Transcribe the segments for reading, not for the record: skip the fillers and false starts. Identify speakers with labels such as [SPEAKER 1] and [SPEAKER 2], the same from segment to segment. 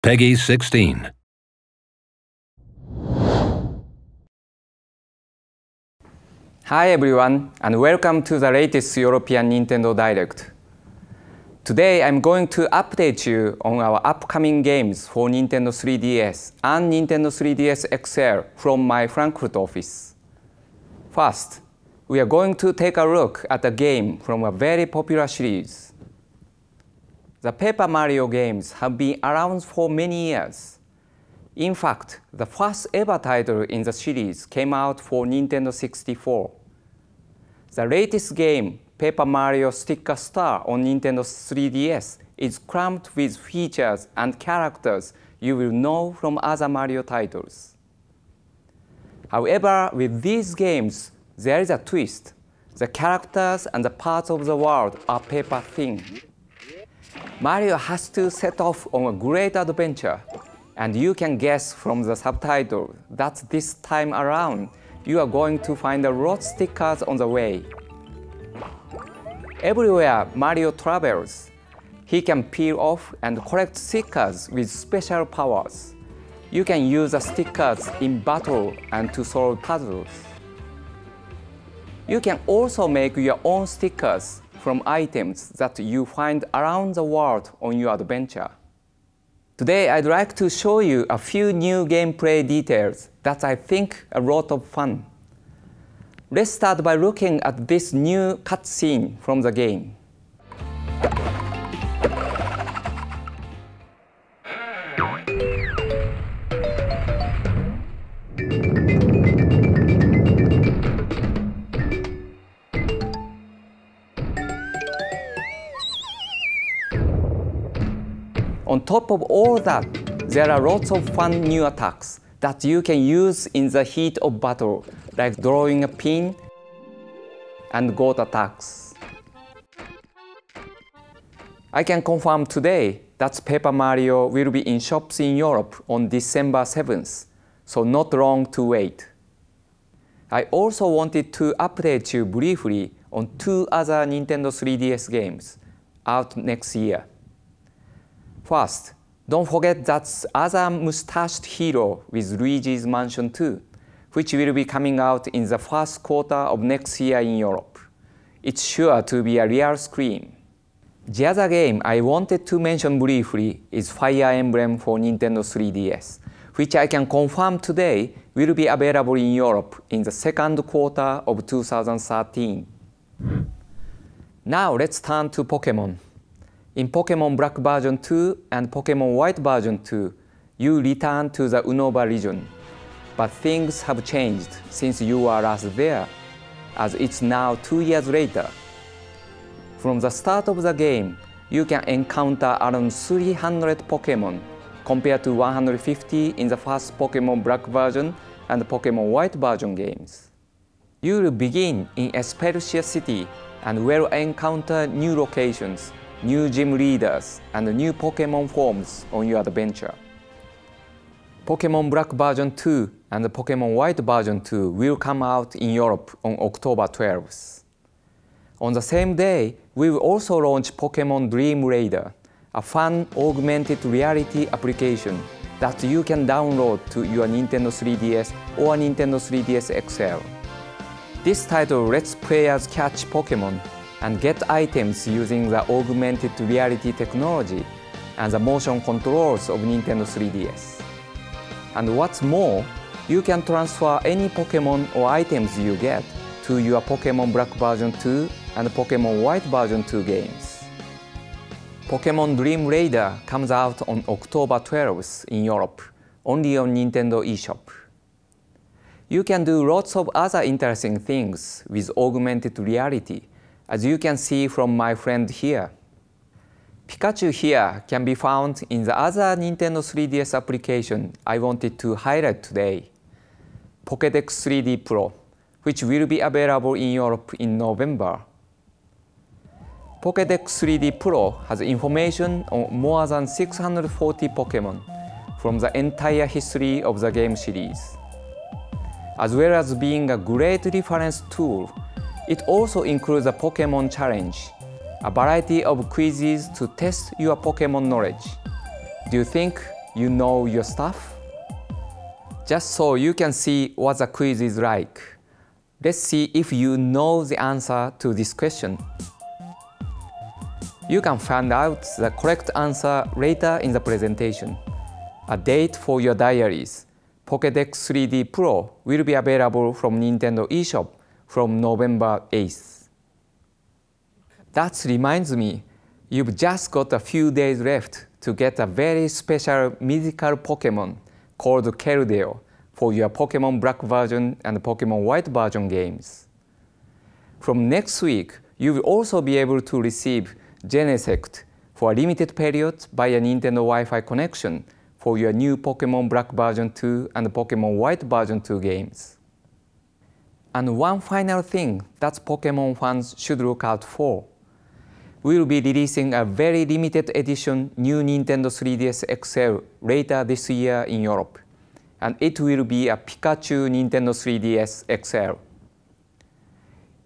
[SPEAKER 1] Peggy 16.
[SPEAKER 2] Hi everyone, and welcome to the latest European Nintendo Direct. Today I'm going to update you on our upcoming games for Nintendo 3DS and Nintendo 3DS XL from my Frankfurt office. First, we are going to take a look at a game from a very popular series. The Paper Mario games have been around for many years. In fact, the first ever title in the series came out for Nintendo 64. The latest game, Paper Mario Sticker Star on Nintendo 3DS, is crammed with features and characters you will know from other Mario titles. However, with these games, there is a twist. The characters and the parts of the world are paper thin. Mario has to set off on a great adventure, and you can guess from the subtitle that this time around you are going to find a lot of stickers on the way. Everywhere Mario travels, he can peel off and collect stickers with special powers. You can use the stickers in battle and to solve puzzles. You can also make your own stickers from items that you find around the world on your adventure. Today I'd like to show you a few new gameplay details that I think are a lot of fun. Let's start by looking at this new cutscene from the game. On top of all that, there are lots of fun new attacks that you can use in the heat of battle, like drawing a pin and goat attacks. I can confirm today that Paper Mario will be in shops in Europe on December 7th, so not long to wait. I also wanted to update you briefly on two other Nintendo 3DS games out next year. First, don't forget that other mustached hero with Luigi's Mansion 2, which will be coming out in the first quarter of next year in Europe. It's sure to be a real scream. The other game I wanted to mention briefly is Fire Emblem for Nintendo 3DS, which I can confirm today will be available in Europe in the second quarter of 2013. Now let's turn to Pokemon. In Pokemon Black version 2 and Pokemon White version 2, you return to the Unova region. But things have changed since you were last there, as it's now 2 years later. From the start of the game, you can encounter around 300 Pokemon, compared to 150 in the first Pokemon Black version and Pokemon White version games. You will begin in Espericia City and will encounter new locations, new gym leaders, and new Pokemon forms on your adventure. Pokemon Black version 2 and Pokemon White version 2 will come out in Europe on October 12th. On the same day, we will also launch Pokemon Dream Raider, a fun augmented reality application that you can download to your Nintendo 3DS or Nintendo 3DS XL. This title lets players catch Pokemon and get items using the augmented reality technology and the motion controls of Nintendo 3DS. And what's more, you can transfer any Pokemon or items you get to your Pokemon Black version 2 and Pokemon White version 2 games. Pokemon Dream Raider comes out on October 12th in Europe, only on Nintendo eShop. You can do lots of other interesting things with augmented reality, as you can see from my friend here. Pikachu here can be found in the other Nintendo 3DS application I wanted to highlight today, Pokédex 3D Pro, which will be available in Europe in November. Pokédex 3D Pro has information on more than 640 Pokémon from the entire history of the game series. As well as being a great reference tool, it also includes a Pokémon challenge, a variety of quizzes to test your Pokémon knowledge. Do you think you know your stuff? Just so you can see what the quiz is like, let's see if you know the answer to this question. You can find out the correct answer later in the presentation. A date for your diaries. Pokédex 3D Pro will be available from Nintendo eShop from November 8th. That reminds me, you've just got a few days left to get a very special mythical Pokémon called Keldeo for your Pokémon Black version and Pokémon White version games. From next week, you will also be able to receive Genesect for a limited period by a Nintendo Wi-Fi connection for your new Pokémon Black version 2 and Pokémon White version 2 games. And one final thing that Pokémon fans should look out for. We will be releasing a very limited edition new Nintendo 3DS XL later this year in Europe, and it will be a Pikachu Nintendo 3DS XL.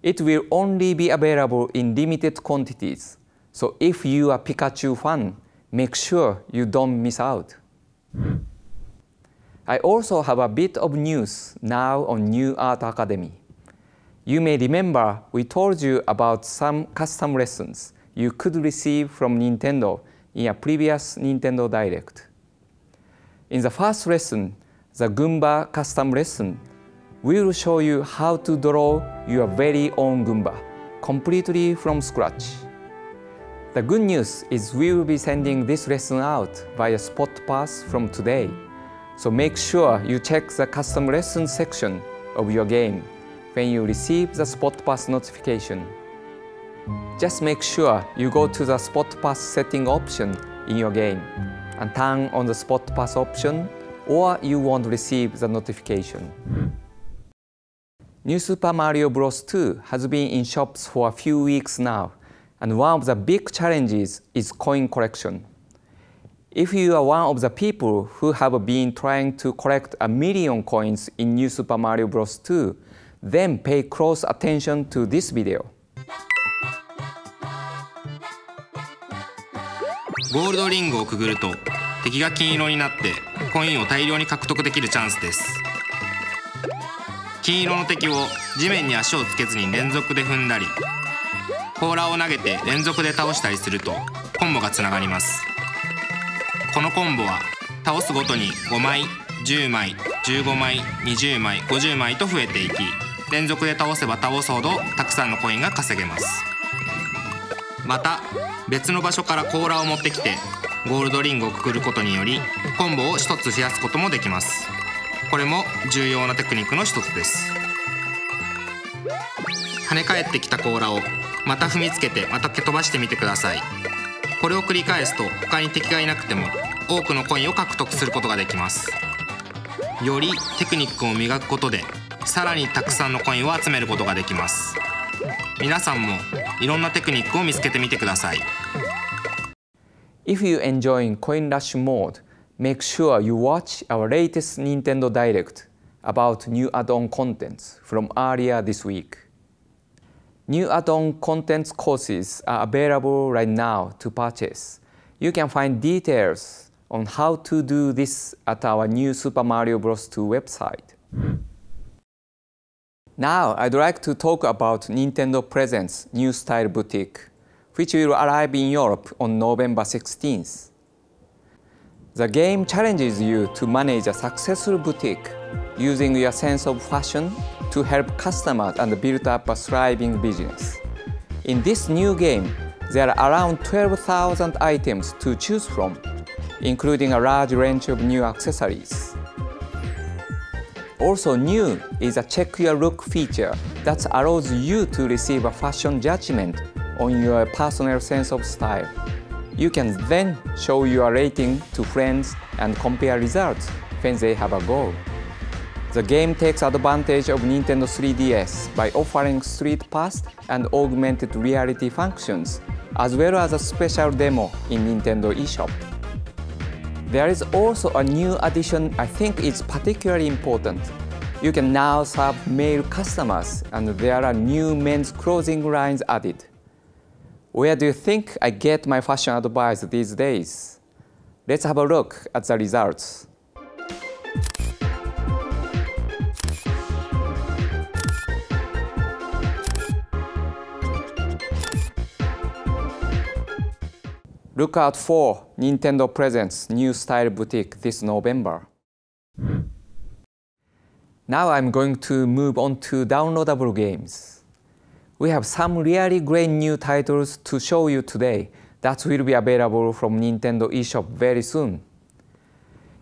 [SPEAKER 2] It will only be available in limited quantities, so if you are a Pikachu fan, make sure you don't miss out. I also have a bit of news now on New Art Academy. You may remember we told you about some custom lessons you could receive from Nintendo in a previous Nintendo Direct. In the first lesson, the Goomba custom lesson, we will show you how to draw your very own Goomba, completely from scratch. The good news is we will be sending this lesson out via Spot Pass from today, so make sure you check the custom lesson section of your game when you receive the Spot Pass notification. Just make sure you go to the Spot Pass setting option in your game and turn on the Spot Pass option, or you won't receive the notification. New Super Mario Bros. 2 has been in shops for a few weeks now, and one of the big challenges is coin collection. If you are one of the people who have been trying to collect 1 million coins in New Super Mario Bros. 2, then pay close attention to this video.
[SPEAKER 1] ゴールドリングをくぐると敵が金色になってコインを大量に獲得できるチャンスです。金色の敵を地面に足をつけずに連続で踏んだり、甲羅を投げて連続で倒したりするとコンボがつながります。このコンボは倒すごとに5枚、10枚、15枚、20枚、50枚と増えていき、連続で倒せば倒すほどたくさんのコインが稼げます。また別の場所から甲羅を持ってきてゴールドリングをくくることによりコンボを1つ増やすこともできます。これも重要なテクニックの一つです。跳ね返ってきた甲羅をまた踏みつけてまた蹴飛ばしてみてください。これを繰り返すと他に敵がいなくても多くのコインを獲得することができます。よりテクニックを磨くことでさらにたくさんのコインを集めることができます。皆さんもいろんなテクニックを見つけてみてください。
[SPEAKER 2] If you enjoy Coin Rush mode, make sure you watch our latest Nintendo Direct about new add-on contents from earlier this week. New add-on contents courses are available right now to purchase. You can find details on how to do this at our new Super Mario Bros. 2 website. Now I'd like to talk about Nintendo Presents New Style Boutique, which will arrive in Europe on November 16th. The game challenges you to manage a successful boutique using your sense of fashion to help customers and build up a thriving business. In this new game, there are around 12,000 items to choose from, including a large range of new accessories. Also new is a Check Your Look feature that allows you to receive a fashion judgment on your personal sense of style. You can then show your rating to friends and compare results when they have a goal. The game takes advantage of Nintendo 3DS by offering Street Pass and augmented reality functions, as well as a special demo in Nintendo eShop. There is also a new addition I think is particularly important. You can now serve male customers, and there are new men's clothing lines added. Where do you think I get my fashion advice these days? Let's have a look at the results. Look out for Nintendo Presents New Style Boutique this November. Now I'm going to move on to downloadable games. We have some really great new titles to show you today that will be available from Nintendo eShop very soon.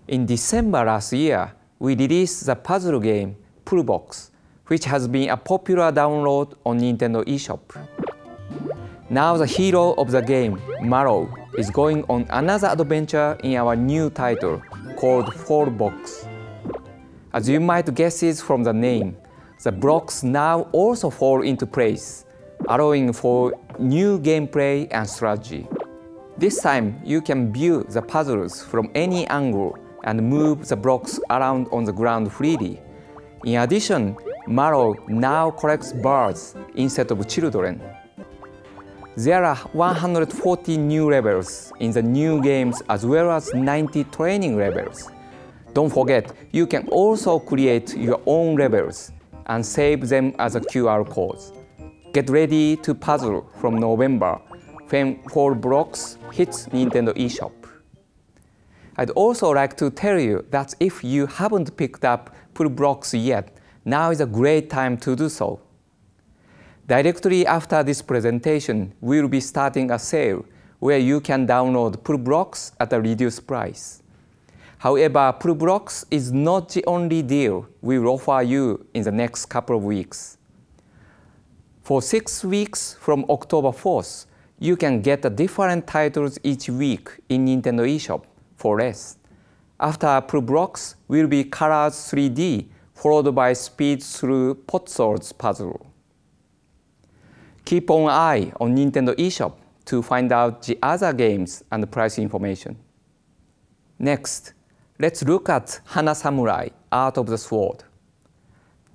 [SPEAKER 2] In December last year, we released the puzzle game Pull Box, which has been a popular download on Nintendo eShop. Now the hero of the game, Marrow, is going on another adventure in our new title called Fall Box. As you might guess it from the name, the blocks now also fall into place, allowing for new gameplay and strategy. This time, you can view the puzzles from any angle and move the blocks around on the ground freely. In addition, Marrow now collects birds instead of children. There are 140 new levels in the new games as well as 90 training levels. Don't forget, you can also create your own levels and save them as a QR codes. Get ready to puzzle from November when Fall Box hits Nintendo eShop. I'd also like to tell you that if you haven't picked up Pull Box yet, now is a great time to do so. Directly after this presentation, we'll be starting a sale where you can download Pull Box at a reduced price. However, Pull Box is not the only deal we will offer you in the next couple of weeks. For 6 weeks from October 4th, you can get different titles each week in Nintendo eShop for less. After Pull Box will be Colors 3D, followed by Speed Through Pot Swords puzzle. Keep an eye on Nintendo eShop to find out the other games and price information. Next, let's look at Hana Samurai, Art of the Sword.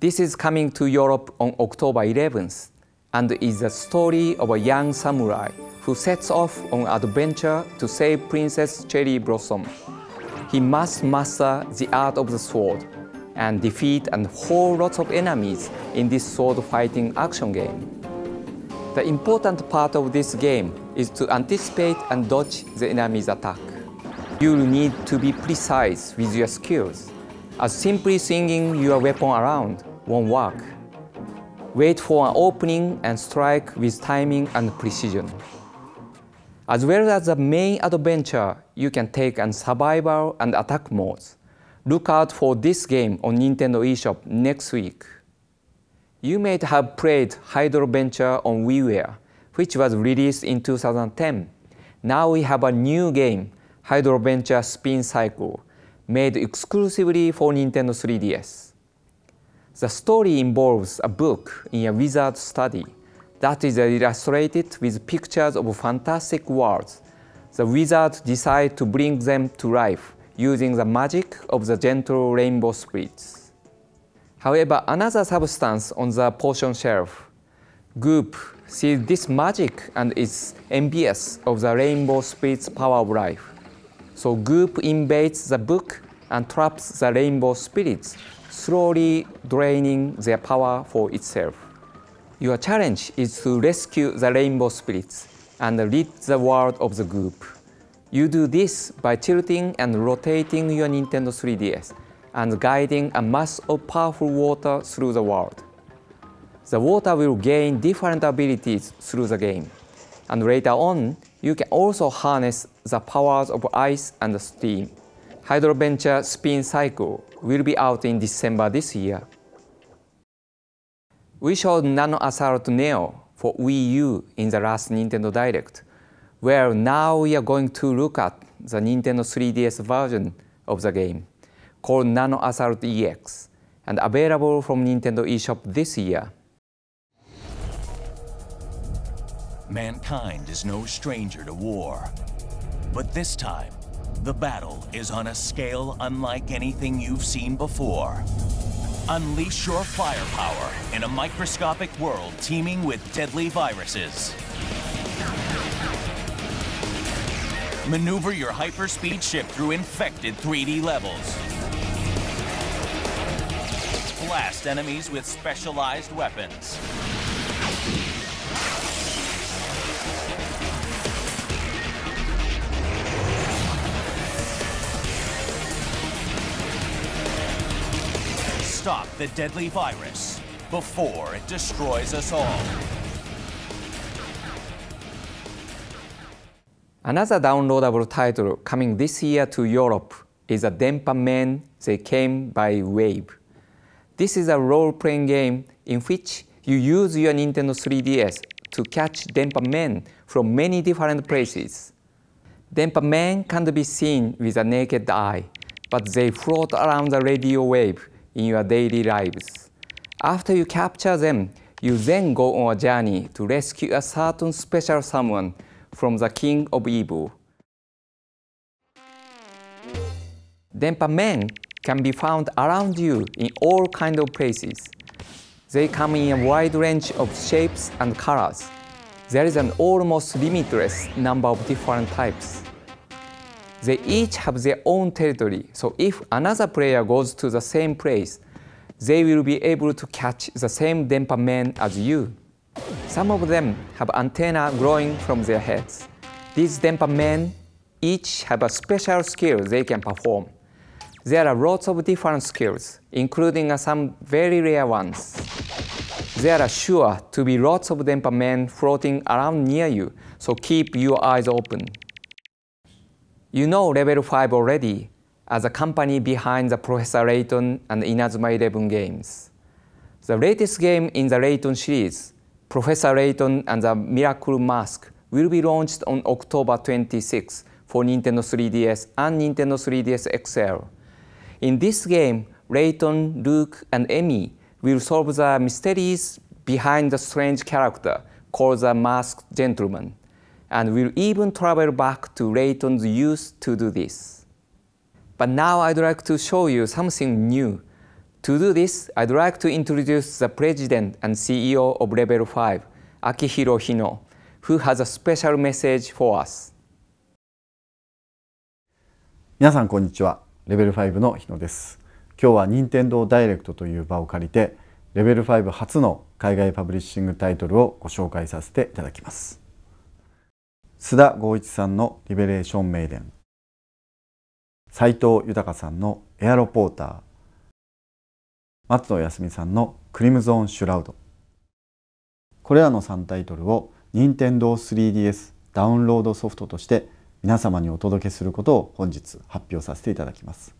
[SPEAKER 2] This is coming to Europe on October 11th and is the story of a young samurai who sets off on an adventure to save Princess Cherry Blossom. He must master the art of the sword and defeat a whole lot of enemies in this sword fighting action game. The important part of this game is to anticipate and dodge the enemy's attack. You'll need to be precise with your skills, as simply swinging your weapon around won't work. Wait for an opening and strike with timing and precision. As well as the main adventure, you can take on survival and attack modes. Look out for this game on Nintendo eShop next week. You may have played Hydroventure on WiiWare, which was released in 2010. Now we have a new game, Hydroventure Spin Cycle, made exclusively for Nintendo 3DS. The story involves a book in a wizard study that is illustrated with pictures of fantastic worlds. The wizard decides to bring them to life using the magic of the gentle rainbow spirits. However, another substance on the potion shelf, Goop, sees this magic and is envious of the rainbow spirit's power of life. So Goop invades the book and traps the rainbow spirits, slowly draining their power for itself. Your challenge is to rescue the rainbow spirits and rid the world of the Goop. You do this by tilting and rotating your Nintendo 3DS and guiding a mass of powerful water through the world. The water will gain different abilities through the game, and later on, you can also harness the powers of ice and steam. Hydroventure Spin Cycle will be out in December this year. We showed Nano Assault Neo for Wii U in the last Nintendo Direct, where now we are going to look at the Nintendo 3DS version of the game, called Nano Assault EX, and available from Nintendo eShop this year.
[SPEAKER 3] Mankind is no stranger to war. But this time, the battle is on a scale unlike anything you've seen before. Unleash your firepower in a microscopic world teeming with deadly viruses. Maneuver your hyperspeed ship through infected 3D levels. Blast enemies with specialized weapons. Stop the deadly virus before it destroys us all.
[SPEAKER 2] Another downloadable title coming this year to Europe is a Denpa Men They Came by Wave. This is a role-playing game in which you use your Nintendo 3DS to catch Denpa Men from many different places. Denpa Men can't be seen with a naked eye, but they float around the radio wave in your daily lives. After you capture them, you then go on a journey to rescue a certain special someone from the King of Evil. Denpa Men can be found around you in all kinds of places. They come in a wide range of shapes and colors. There is an almost limitless number of different types. They each have their own territory, so if another player goes to the same place, they will be able to catch the same Denpa Men as you. Some of them have antennae growing from their heads. These Denpa Men each have a special skill they can perform. There are lots of different skills, including some very rare ones. There are sure to be lots of Denpa Men floating around near you, so keep your eyes open. You know Level 5 already as a company behind the Professor Layton and Inazuma 11 games. The latest game in the Layton series, Professor Layton and the Miracle Mask, will be launched on October 26 for Nintendo 3DS and Nintendo 3DS XL. In this game, Layton, Luke, and Amy will solve the mysteries behind the strange character called the Masked Gentleman, and will even travel back to Layton's youth to do this. But now I'd like to show you something new. To do this, I'd like to introduce the President and CEO of Level 5, Akihiro Hino, who has a special message for us.
[SPEAKER 4] 皆さんこんにちは。レベル5の日野です。今日は任天堂ダイレクトという場を借りて、レベル5初の海外パブリッシングタイトルをご紹介させていただきます。須田剛一さんのリベレーションメイデン、斉藤豊さんのエアロポーター、松野康美さんのクリムゾーンシュラウド。これらの3タイトルを任天堂 3DS ダウンロードソフトとして皆様にお届けすることを本日発表させていただきます。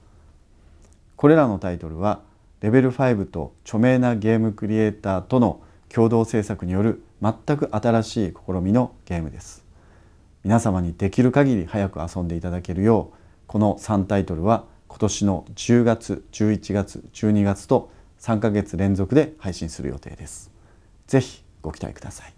[SPEAKER 4] これらのタイトルはレベル5と著名なゲームクリエイターとの共同制作による全く新しい試みのゲームです。皆様にできる限り早く遊んでいただけるよう、この3タイトルは今年の10月、11月、12月と3ヶ月連続で配信する予定です。ぜひご期待ください。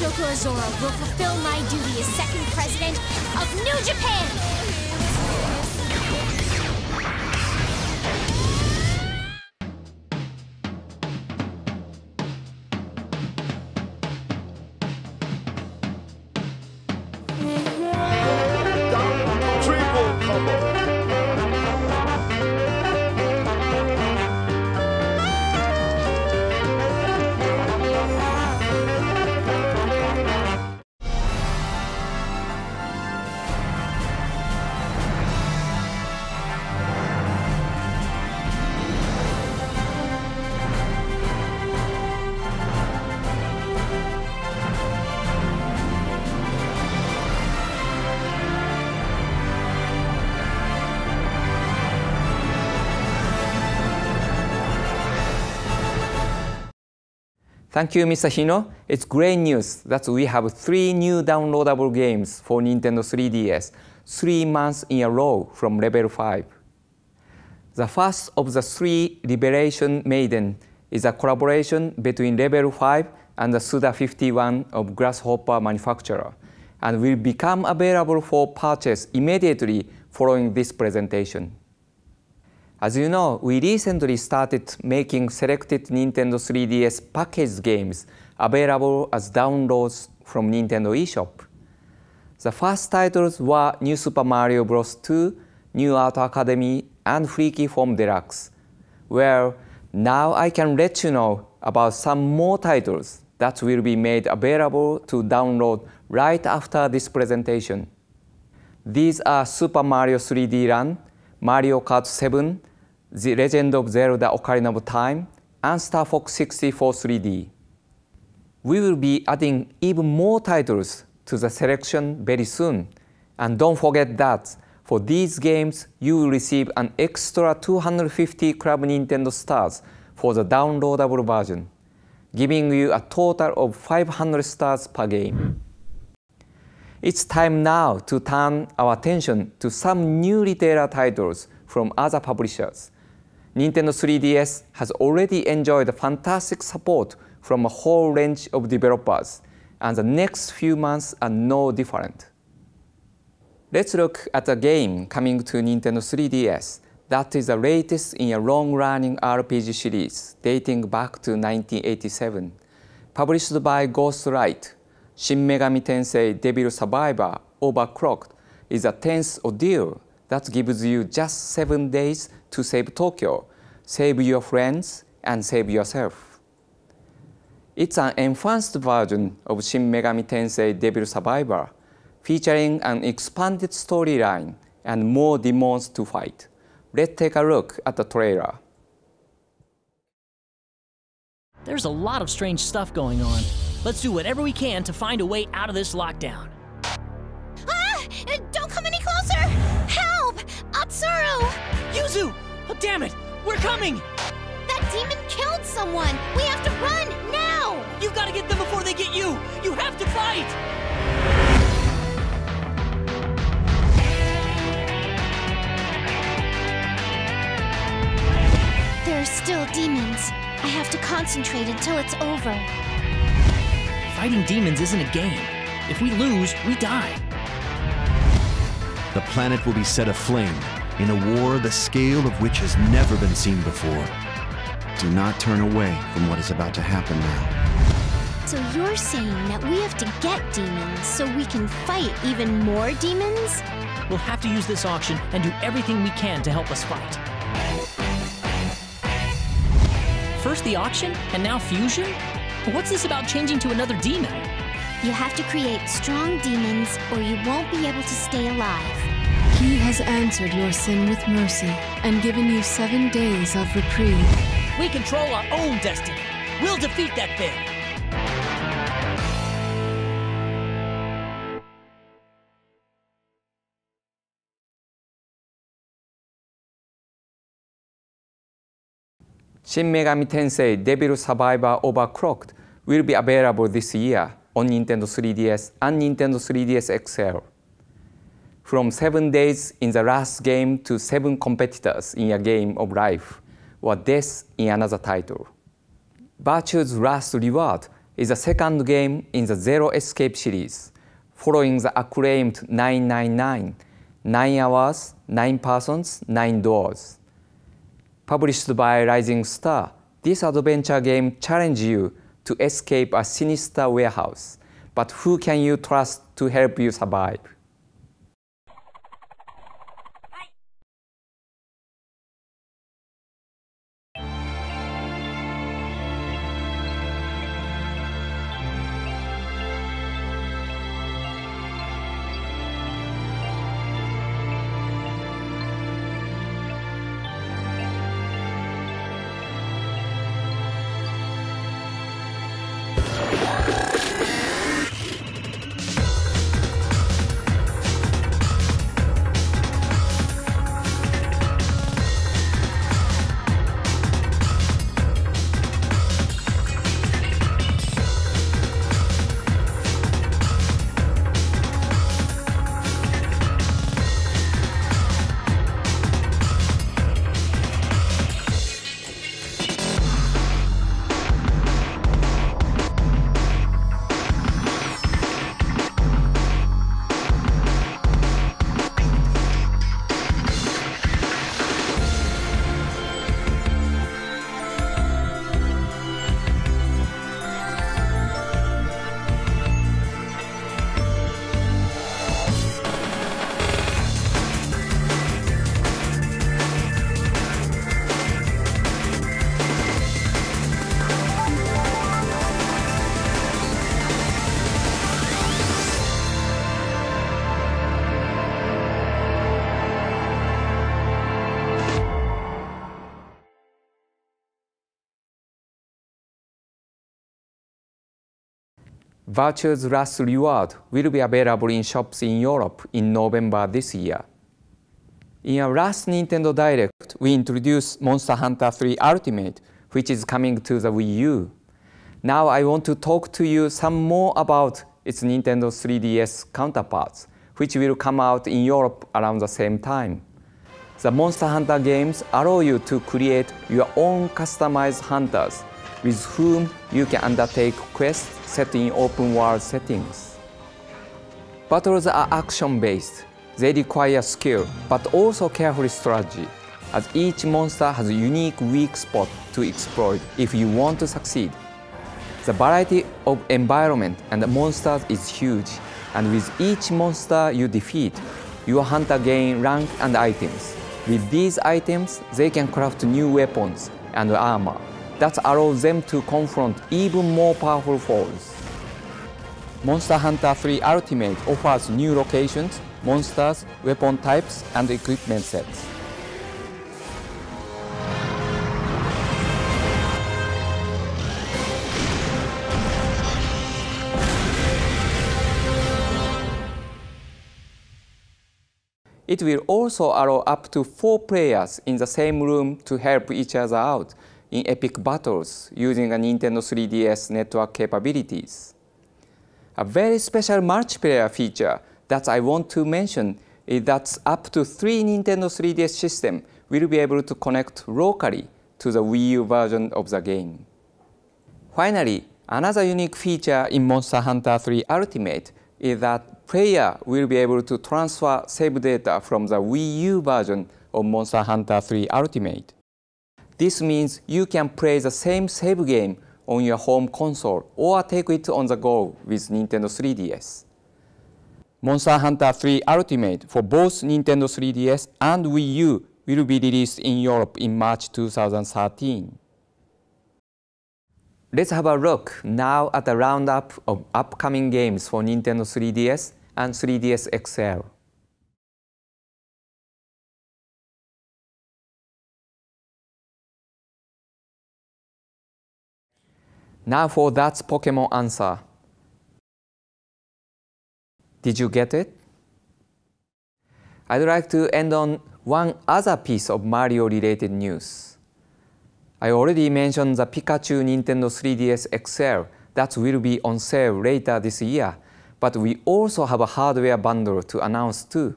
[SPEAKER 5] Shoko Azora will fulfill my duty as second president of New Japan!
[SPEAKER 6] Triple combo!
[SPEAKER 2] Thank you, Mr. Hino. It's great news that we have 3 new downloadable games for Nintendo 3DS, 3 months in a row from Level 5. The first of the 3, Liberation Maiden, is a collaboration between Level 5 and the Suda 51 of Grasshopper manufacturer, and will become available for purchase immediately following this presentation. As you know, we recently started making selected Nintendo 3DS packaged games available as downloads from Nintendo eShop. The first titles were New Super Mario Bros. 2, New Art Academy, and Freaky Form Deluxe. Well, now I can let you know about some more titles that will be made available to download right after this presentation. These are Super Mario 3D Run, Mario Kart 7, The Legend of Zelda Ocarina of Time, and Star Fox 64 3D. We will be adding even more titles to the selection very soon. And don't forget that for these games, you will receive an extra 250 Club Nintendo stars for the downloadable version, giving you a total of 500 stars per game. It's time now to turn our attention to some new retailer titles from other publishers. Nintendo 3DS has already enjoyed fantastic support from a whole range of developers, and the next few months are no different. Let's look at a game coming to Nintendo 3DS that is the latest in a long-running RPG series dating back to 1987. Published by Ghostlight, Shin Megami Tensei Devil Survivor Overclocked is a tense ordeal that gives you just 7 days to save Tokyo, save your friends, and save yourself. It's an enhanced version of Shin Megami Tensei Devil Survivor, featuring an expanded storyline and more demons to fight. Let's take a look at the trailer.
[SPEAKER 7] There's a lot of strange stuff going on. Let's do whatever we can to find a way out of this lockdown.
[SPEAKER 5] Ah! Don't come any closer! Help! Atsuru!
[SPEAKER 7] Yuzu! Oh, damn it! We're coming!
[SPEAKER 5] That demon killed someone! We have to run, now!
[SPEAKER 7] You've got to get them before they get you! You have to fight!
[SPEAKER 5] There are still demons. I have to concentrate until it's over.
[SPEAKER 7] Fighting demons isn't a game. If we lose, we die.
[SPEAKER 8] The planet will be set aflame in a war the scale of which has never been seen before. Do not turn away from what is about to happen now.
[SPEAKER 5] So you're saying that we have to get demons so we can fight even more demons?
[SPEAKER 7] We'll have to use this auction and do everything we can to help us fight. First the auction, and now fusion? What's this about changing to another demon?
[SPEAKER 5] You have to create strong demons or you won't be able to stay alive.
[SPEAKER 9] He has answered your sin with mercy and given you 7 days of reprieve.
[SPEAKER 7] We control our own destiny. We'll defeat that thing.
[SPEAKER 2] Shin Megami Tensei Devil Survivor Overclocked will be available this year on Nintendo 3DS and Nintendo 3DS XL. From 7 days in the last game to 7 competitors in a game of life, or death in another title. Virtue's Last Reward is the second game in the Zero Escape series, following the acclaimed 999, 9 hours, 9 persons, 9 doors. Published by Rising Star, this adventure game challenges you to escape a sinister warehouse. But who can you trust to help you survive? Virtue's Last Reward will be available in shops in Europe in November this year. In our last Nintendo Direct, we introduced Monster Hunter 3 Ultimate, which is coming to the Wii U. Now I want to talk to you some more about its Nintendo 3DS counterparts, which will come out in Europe around the same time. The Monster Hunter games allow you to create your own customized hunters with whom you can undertake quests set in open world settings. Battles are action-based. They require skill, but also careful strategy, as each monster has a unique weak spot to exploit if you want to succeed. The variety of environment and monsters is huge, and with each monster you defeat, your hunter gain rank and items. With these items, they can craft new weapons and armor that allows them to confront even more powerful foes. Monster Hunter 3 Ultimate offers new locations, monsters, weapon types, and equipment sets. It will also allow up to 4 players in the same room to help each other out in epic battles using a Nintendo 3DS network capabilities. A very special multiplayer feature that I want to mention is that up to 3 Nintendo 3DS systems will be able to connect locally to the Wii U version of the game. Finally, another unique feature in Monster Hunter 3 Ultimate is that player will be able to transfer save data from the Wii U version of Monster Hunter 3 Ultimate. This means you can play the same save game on your home console or take it on the go with Nintendo 3DS. Monster Hunter 3 Ultimate for both Nintendo 3DS and Wii U will be released in Europe in March 2013. Let's have a look now at a roundup of upcoming games for Nintendo 3DS and 3DS XL. Now for That's Pokemon answer. Did you get it? I'd like to end on one other piece of Mario-related news. I already mentioned the Pikachu Nintendo 3DS XL that will be on sale later this year, but we also have a hardware bundle to announce too.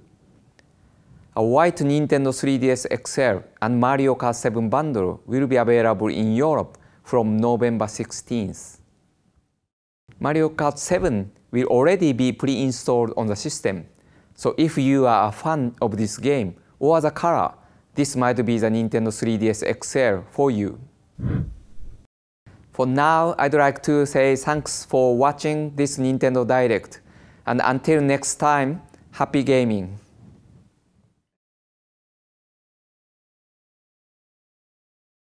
[SPEAKER 2] A white Nintendo 3DS XL and Mario Kart 7 bundle will be available in Europe from November 16th. Mario Kart 7 will already be pre-installed on the system, so if you are a fan of this game or the color, this might be the Nintendo 3DS XL for you. For now, I'd like to say thanks for watching this Nintendo Direct, and until next time, happy gaming!